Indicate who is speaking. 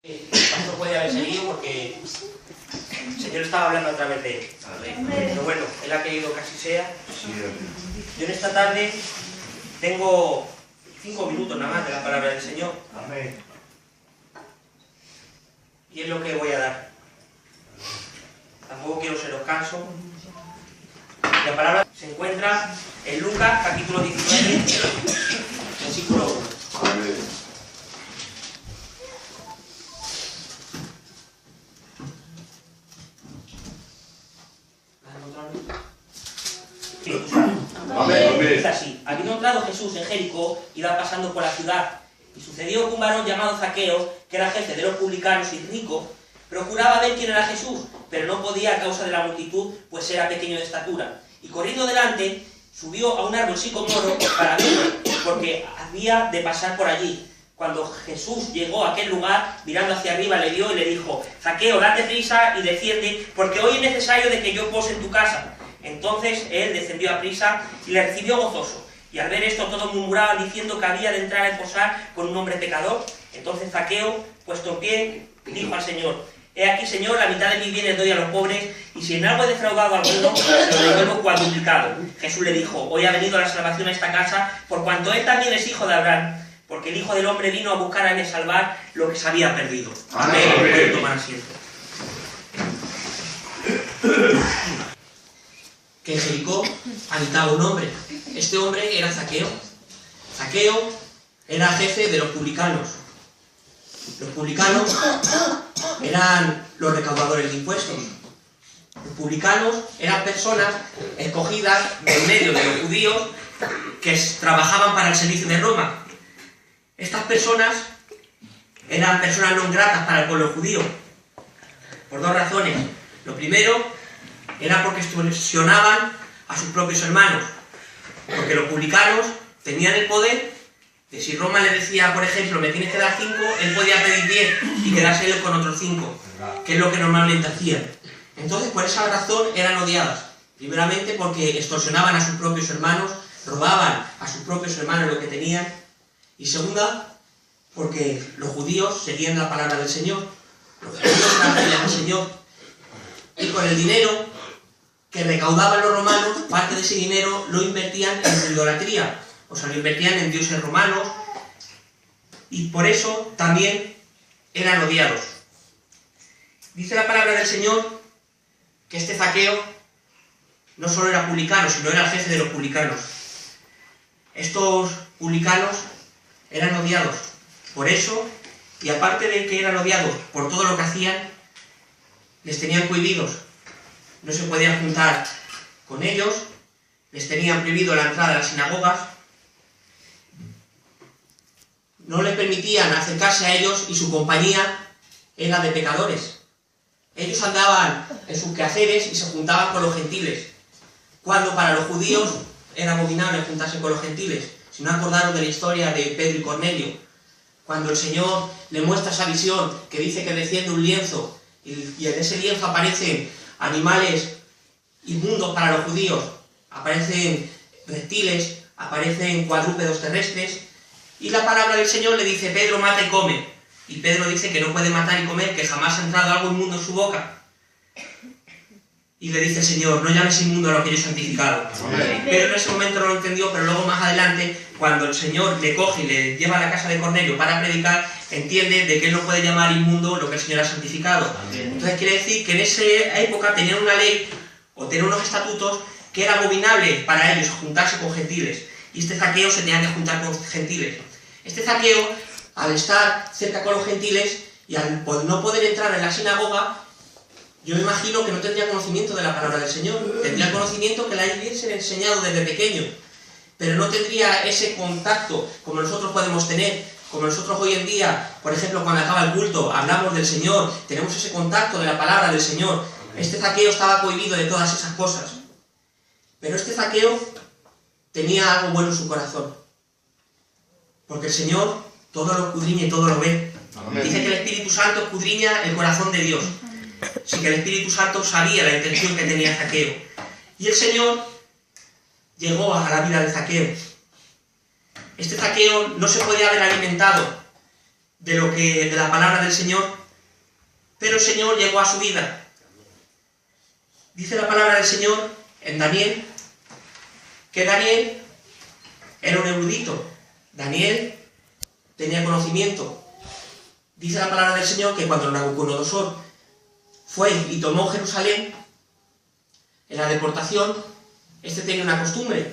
Speaker 1: El pastor puede haber seguido porque el Señor estaba hablando a través de él. Pero bueno, él ha querido que así sea. Yo en esta tarde tengo 5 minutos nada más de la palabra del Señor.
Speaker 2: Amén.
Speaker 1: Y es lo que voy a dar. Tampoco quiero seros canso. La palabra se encuentra en Lucas, capítulo 19, versículo 1.
Speaker 2: Amén.
Speaker 1: Amén. Dice así: habiendo entrado Jesús en Jericó, iba pasando por la ciudad, y sucedió que un varón llamado Zaqueo, que era jefe de los publicanos y rico, procuraba ver quién era Jesús, pero no podía a causa de la multitud, pues era pequeño de estatura. Y corriendo delante, subió a un árbol sicomoro para verlo, porque había de pasar por allí. Cuando Jesús llegó a aquel lugar, mirando hacia arriba, le vio y le dijo: Zaqueo, date prisa y desciende, porque hoy es necesario de que yo pose en tu casa. Entonces él descendió a prisa y le recibió gozoso. Y al ver esto todos murmuraban diciendo que había de entrar a posar con un hombre pecador. Entonces Zaqueo, puesto en pie, dijo al Señor: He aquí, Señor, la mitad de mis bienes doy a los pobres, y si en algo he defraudado a alguno, se lo devuelvo cuadruplicado. Jesús le dijo: Hoy ha venido la salvación a esta casa, por cuanto él también es hijo de Abraham, porque el Hijo del Hombre vino a buscar y a salvar lo que se había perdido. Amén. Pueden tomar asiento. Que en Jericó habitaba un hombre. Este hombre era Zaqueo. Zaqueo era jefe de los publicanos. Los publicanos eran los recaudadores de impuestos. Los publicanos eran personas escogidas en medio de los judíos que trabajaban para el servicio de Roma. Estas personas eran personas no gratas para el pueblo judío, por dos razones. Lo primero era porque extorsionaban a sus propios hermanos, porque los publicanos tenían el poder de, si Roma le decía, por ejemplo, me tienes que dar 5, él podía pedir 10 y quedarse él con otros 5, que es lo que normalmente hacían. Entonces, por esa razón eran odiadas. Primeramente porque extorsionaban a sus propios hermanos, robaban a sus propios hermanos lo que tenían. Y segunda, porque los judíos seguían la palabra del Señor. Los judíos eran fieles al Señor. Y con el dinero que recaudaban los romanos, parte de ese dinero lo invertían en idolatría. O sea, lo invertían en dioses romanos. Y por eso también eran odiados. Dice la palabra del Señor que este Zaqueo no solo era publicano, sino era el jefe de los publicanos. Estos publicanos eran odiados por eso, y aparte de que eran odiados por todo lo que hacían, les tenían cohibidos. No se podían juntar con ellos, les tenían prohibido la entrada a las sinagogas, no les permitían acercarse a ellos, y su compañía era de pecadores. Ellos andaban en sus quehaceres y se juntaban con los gentiles, cuando para los judíos era abominable juntarse con los gentiles. Si no acordaron de la historia de Pedro y Cornelio, cuando el Señor le muestra esa visión que dice que desciende un lienzo y en ese lienzo aparecen animales inmundos para los judíos, aparecen reptiles, aparecen cuadrúpedos terrestres, y la palabra del Señor le dice: Pedro, mata y come. Y Pedro dice que no puede matar y comer, que jamás ha entrado algo inmundo en su boca. Y le dice el Señor: no llames inmundo a lo que yo he santificado. Pedro en ese momento no lo entendió, pero luego más adelante, cuando el Señor le coge y le lleva a la casa de Cornelio para predicar, entiende de que él no puede llamar inmundo lo que el Señor ha santificado. Entonces quiere decir que en esa época tenían una ley, o tenían unos estatutos, que era abominable para ellos juntarse con gentiles. Y este Zaqueo se tenía que juntar con gentiles. Este Zaqueo, al estar cerca con los gentiles y al no poder entrar en la sinagoga, yo me imagino que no tendría conocimiento de la palabra del Señor. Tendría conocimiento que la hubiesen enseñado desde pequeño, pero no tendría ese contacto como nosotros podemos tener, como nosotros hoy en día, por ejemplo, cuando acaba el culto, hablamos del Señor, tenemos ese contacto de la palabra del Señor. Este Zaqueo estaba cohibido de todas esas cosas. Pero este Zaqueo tenía algo bueno en su corazón, porque el Señor todo lo escudriña y todo lo ve. Amén. Dice que el Espíritu Santo escudriña el corazón de Dios. Así que el Espíritu Santo sabía la intención que tenía Zaqueo. Y el Señor llegó a la vida de Zaqueo. Este Zaqueo no se podía haber alimentado de la palabra del Señor, pero el Señor llegó a su vida. Dice la palabra del Señor en Daniel, que Daniel era un erudito. Daniel tenía conocimiento. Dice la palabra del Señor que cuando Nabucodonosor fue y tomó Jerusalén, en la deportación, este tenía una costumbre.